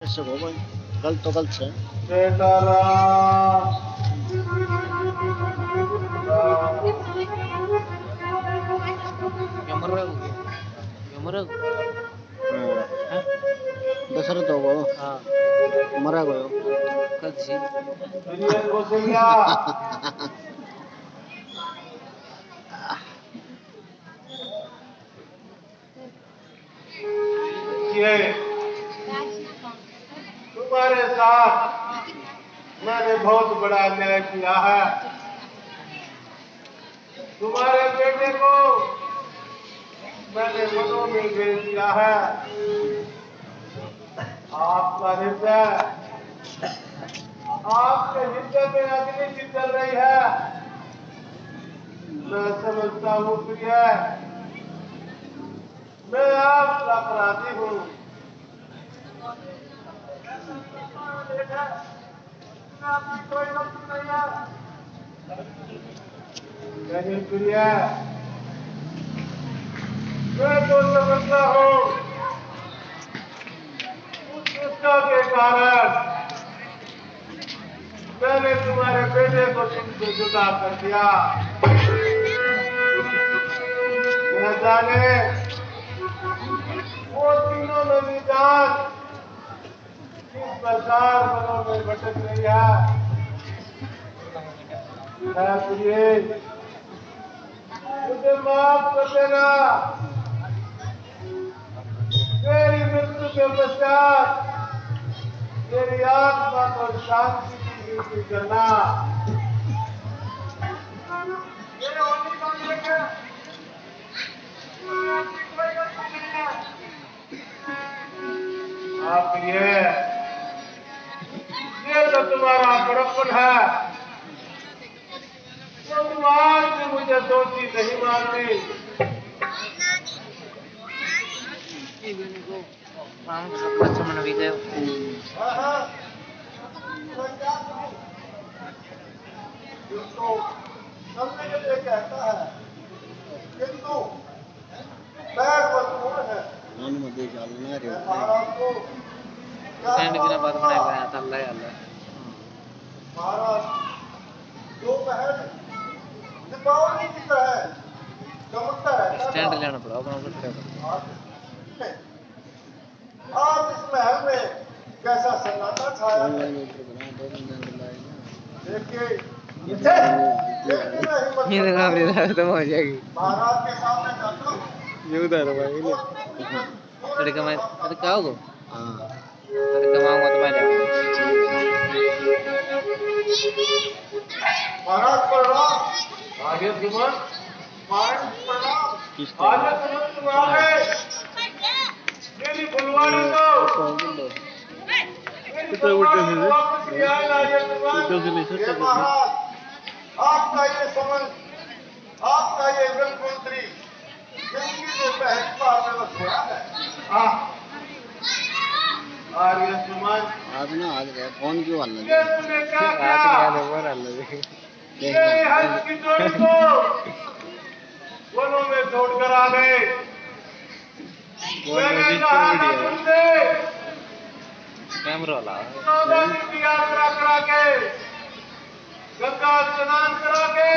ऐसे हो भाई, गलत तो गलत है। यमर यमर दशरथ हो गयो। हाँ मरा गयो कल सी तुम्हारे साथ मैंने बहुत बड़ा अन्याय किया है। तुम्हारे बेटे को मैंने वनों में भेज दिया है। आपका हृदय, आपके हृदय में अग्नि की चल रही है। मैं समझता हूँ प्रिय, मैं आपका अपराधी हूँ। आपकी कोई गलती नहीं है। नहीं प्रिय, मैं तो समझता हूँ उस दुष्टा के कारण मैंने तुम्हारे बेटे को तुमसे जुदा कर दिया। न जाने वो तीनों नदी जान किस प्रकार मनों में भटक रही है। प्रिय, मुझे माफ कर देना। मेरी मृत्यु के पश्चात मेरी आत्मा को शांति की ड्यूटी करना। आप ये तो तुम्हारा बड़प्पन है। तुम आज भी मुझे दोषी नहीं मानती। मामा सब अच्छा मन भी गयो कहता है किंतु मैं मजबूर है। स्टैंड की ना बात बनाया गया था अल्लाह अल्लाह महाराज दोपहर दीपावली की तरह चमकता रहता स्टैंड था। लेना पड़ा अपना खड़े आज इस महल में कैसा सन्नाटा छाया है। देखिए ये देखा आपने तो हो जाएगी महाराज के सामने जाता हूँ। ये उधर भाई तेरे का मैं अरे क्या होगा हाँ तेरे का मांगो तो मैं ले महाराज प्रणाम। आगे सुमन महाराज प्रणाम। आगे सुमन तुम आ गए। मेरी फुलवाड़ी को वापस किया है। ये महाराज आपका ये समन, आपका ये वृद्ध मंत्री जिंदगी में पहली बार मैंने सुना है। आर्य सुमन आज ना आज गया फोन क्यों वाला ये तुमने क्या किया? मेरे हंस की जोड़ी को वनों में छोड़कर आ गए। मैंने कहा था तुमसे कैमरा वाला 14 दिन की यात्रा करा के, गंगा स्नान करा के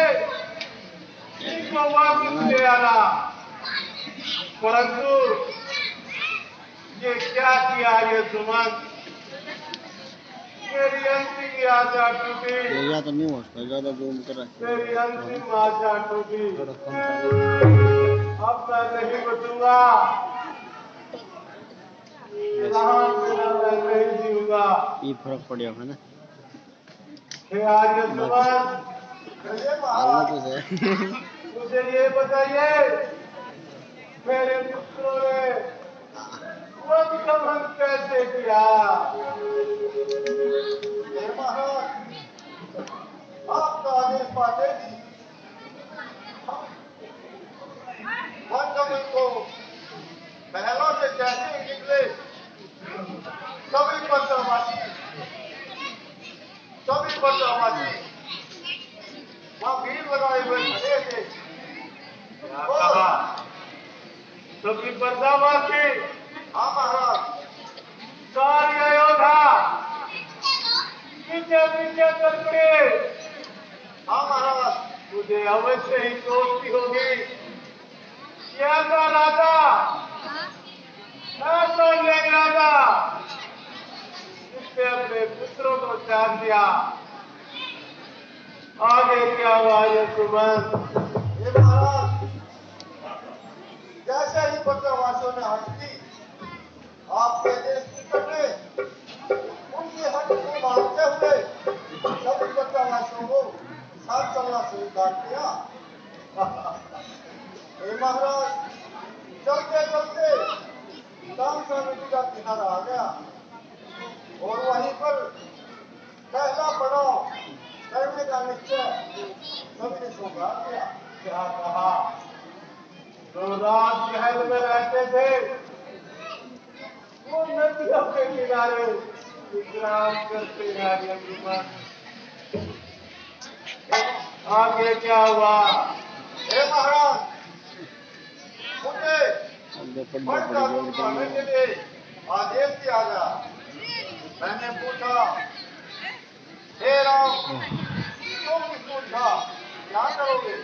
इनको वापस ले आना, परंतु ये क्या किया ये सुमन? मेरी अंतिम आशा टूटी। या तो नहीं हो सकता, ज्यादा जूम कर मेरी अंतिम आशा टूटी। अब मैं नहीं बचूंगा। मैं नहीं जीऊंगा। ये फर्क पड़ गया है ना। आज ये सुमन अल्लाह तो है। मुझे ये बताइए, मेरे पुत्रों ने वध दमन कैसे किया? आपका आदेश पाते वध दमन को महलों से कैसे निकले? सभी पत्रवासी वहाँ भीड़ लगाए हुए खड़े थे। सभी पर्दावासी, हाँ महाराज, सारी अयोध्या नीचे चल पड़े। हाँ महाराज, मुझे अवश्य ही दोस्ती होगी। ऐसा राजा, ऐसा ये राजा जिसने अपने पुत्रों को त्याग दिया। आगे क्या हुआ ये सुमन? ये महाराज, जैसे ही बद्रवासियों ने हट की, आपके देश की कटे उनकी हट को मारते हुए सभी बद्रवासियों को साथ चलना शुरू कर दिया। हे महाराज, चलते चलते तामसा नदी का किनारा आ गया और वहीं पर पहला पड़ाव करने का निश्चय सभी ने स्वीकार किया। क्या कहा? जो रात महल में रहते थे वो नदियों के किनारे विश्राम करते हैं। आगे क्या हुआ? हे महाराज, मुझे बढ़ने के लिए आदेश दिया गया। मैंने पूछा, हे राम, तुम पूछा क्या करोगे?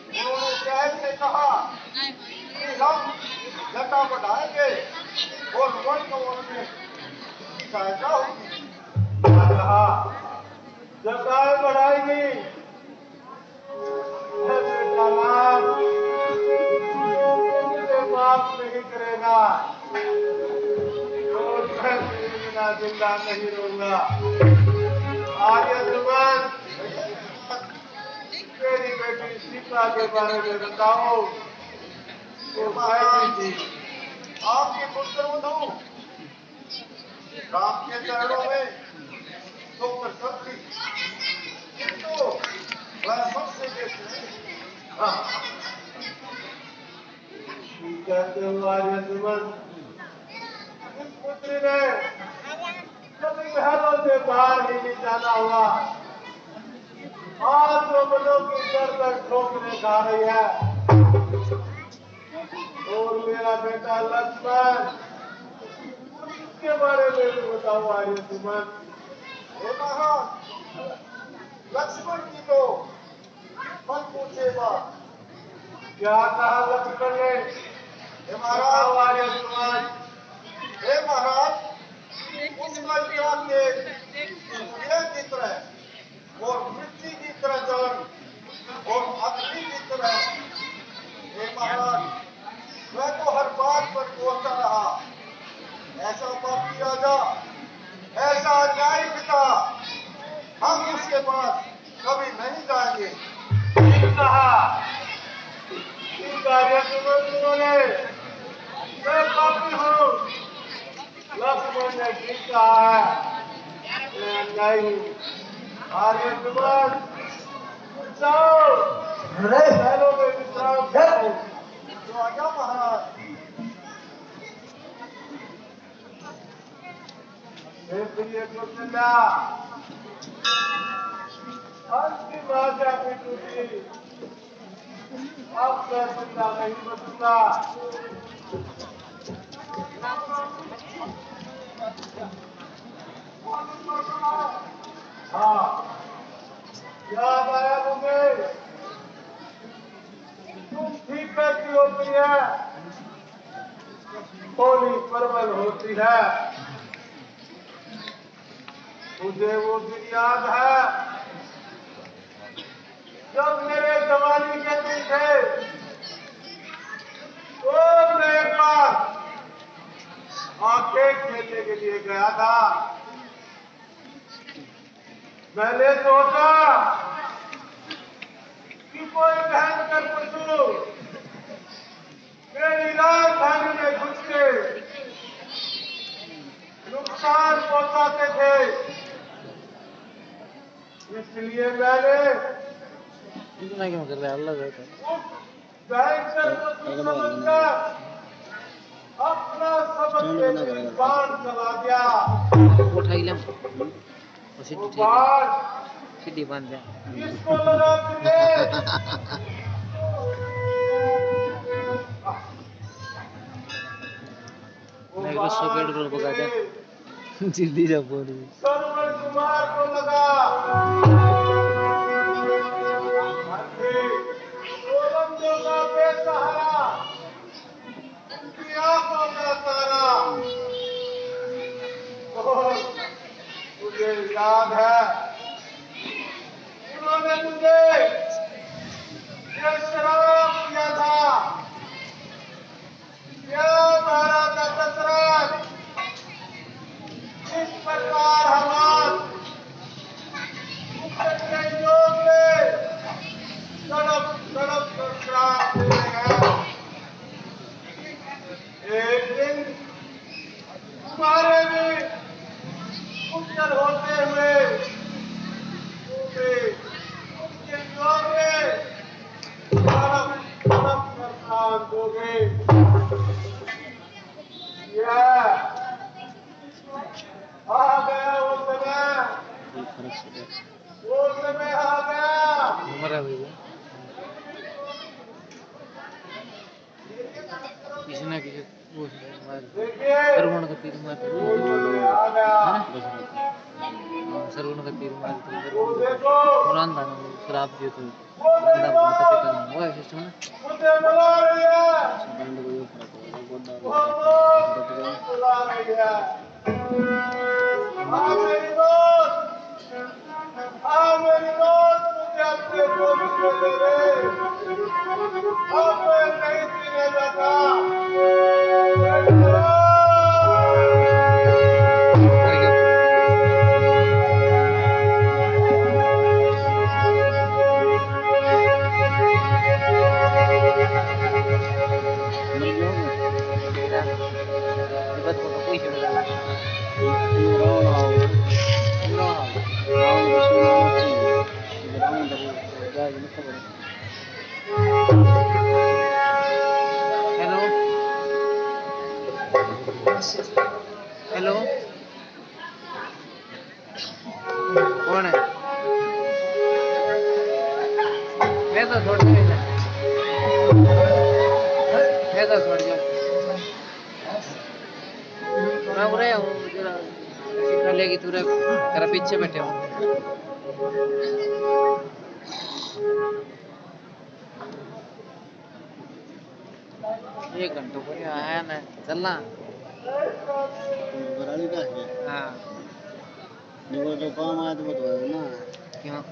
उन्होंने शहर से कहा कि हम जटा बढ़ाएंगे और वन कवच में सहायता होगी। कहा जटाएं बढ़ाएंगी? बेटा राम, मुझे माफ नहीं करेगा और मैं बिना जिंदा नहीं रहूंगा। आर्य सुमन, मेरी बेटी सीता के बारे में बताओ। वो थी आपके पुत्र वधू राम के चरणों में तो प्रसन्न थी, किंतु वह सबसे कहते हो आर्य सुमन, इस पुत्री ने कभी महलों से बाहर ही नहीं जाना हुआ। आज वो बड़ों की सर पर ठोकरे खा रही है। और मेरा बेटा लक्ष्मण, इसके बारे में भी बताओ आर्य सुमन। हे महाराज, लक्ष्मण की तो मत पूछे बात। क्या कहा लक्ष्मण ने? हे महाराज, आर्य सुमन। हे महाराज, उस कलिया के सूर्य की तरह और मिट्टी की तरह जलन और अग्नि की तरह, हे महाराज, मैं तो हर बात पर बोलता रहा। ऐसा पापी राजा, ऐसा अन्यायी पिता, हम उसके पास कभी नहीं जाएंगे। ठीक कहा, ठीक आर्य सुमन उन्होंने, मैं पापी हूँ। लक्ष्मण ने ठीक कहा है, मैं अन्यायी हूँ। आर्य सुमन, जाओ महलों में विश्राम करो। तो आज्ञा महाराज। हे प्रिय कौशल्या, अंतिम आज्ञा भी टूटी, अब मैं जिंदा नहीं बचूंगा। हाँ, याद आया मुझे, तुम ठीक कहती हो प्रिया, होली प्रबल होती है। मुझे वो दिन याद है जब मेरे जवानी के दिन थे, तो मैं एक बार आंखें खेलने के लिए गया था। मैंने सोचा कि कोई भयंकर पशु मेरी राजधानी में घुस के नुकसान पहुंचाते थे, इसलिए मैंने इतना क्यों कर रहा है? अल्लाह उस भयंकर पशु समझकर अपना सबक के बाण चला दिया। उठाई ले वो बाण सीधी बांध दे। किसको लगा तुझे? मैं 100 पेड़ को भगा दे। जल्दी जा बोल। कुमार को लगा गोलंदों का बेसहारा उनकी आंखों का तारा। और मुझे याद है उन्होंने मुझे ये शराब दिया था, क्या महाराजा दशरथ इस प्रकार हमारे योग में तड़प तड़प कर श्राप दे रहे हैं। एक दिन तुम्हारे भी उज्जवल होते हुए उनके योग में तड़प तड़प कर प्राण दोगे। आ गया वो समय, वो समय आ गया। मरा भैया किसी ना किसी वो सरवण का तीर मार सरवण का तीर मार कुरान था शराब दिए तो बंदा माता पिता ने वो सिस्टम है। मुझे बुला रही है, बैंड को ये फर्क होगा गोदा बुला रही है। हाँ मेरी दोस्त, हाँ मेरी दोस्त, मुझे अपने गोद में ले ले। अब मैं नहीं जीने लगा। हेलो हेलो कौन है? मैं तो छोड़ मैं तो छोड़ जाऊँ मैं बुरा हूँ तेरा सिखा लेगी तू तेरा पीछे बैठे हूँ। एक घंटों को आया ना चलना। बराली का है। हाँ देखो जो काम आया तो बताओ ना क्यों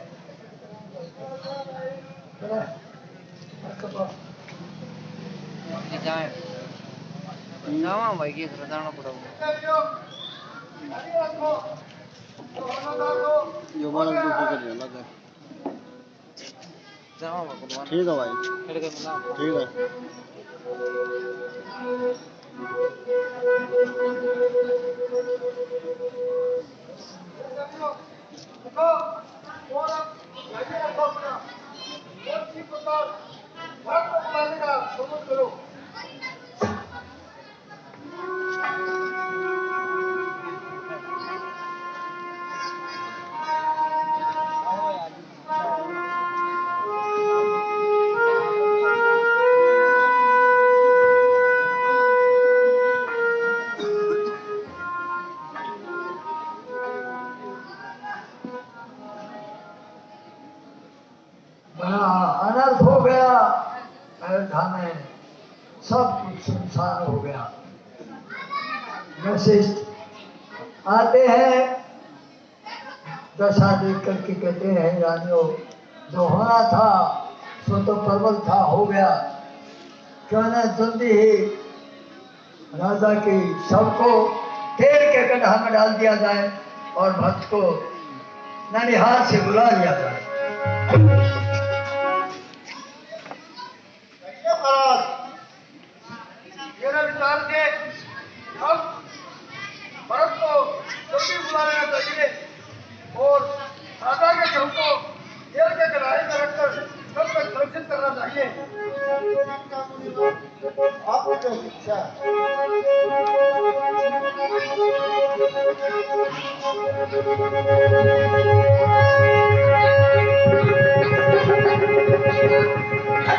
जाए जावा भाई के घर जाना पड़ेगा। जो बाल दूसरे कर रहे लगा जावा भगवान ठीक है भाई फिर के मिला ठीक है। अनर्थ हो गया, अयोध्या में सब कुछ सुनसान हो गया। वशिष्ठ आते हैं, दशा देख करके कहते हैं रानियों जो होना था सो तो प्रबल था हो गया, क्यों न जल्दी ही राजा की शव को तेल के गड्ढा में डाल दिया जाए और भक्त को ननिहाल से बुला लिया जाए। मेरा विचार से हम भरत को जल्दी बुला लेना चाहिए और राजा के शव को जेल के किनारे में रखकर सब तक सुरक्षित करना चाहिए। आपकी जो शिक्षा है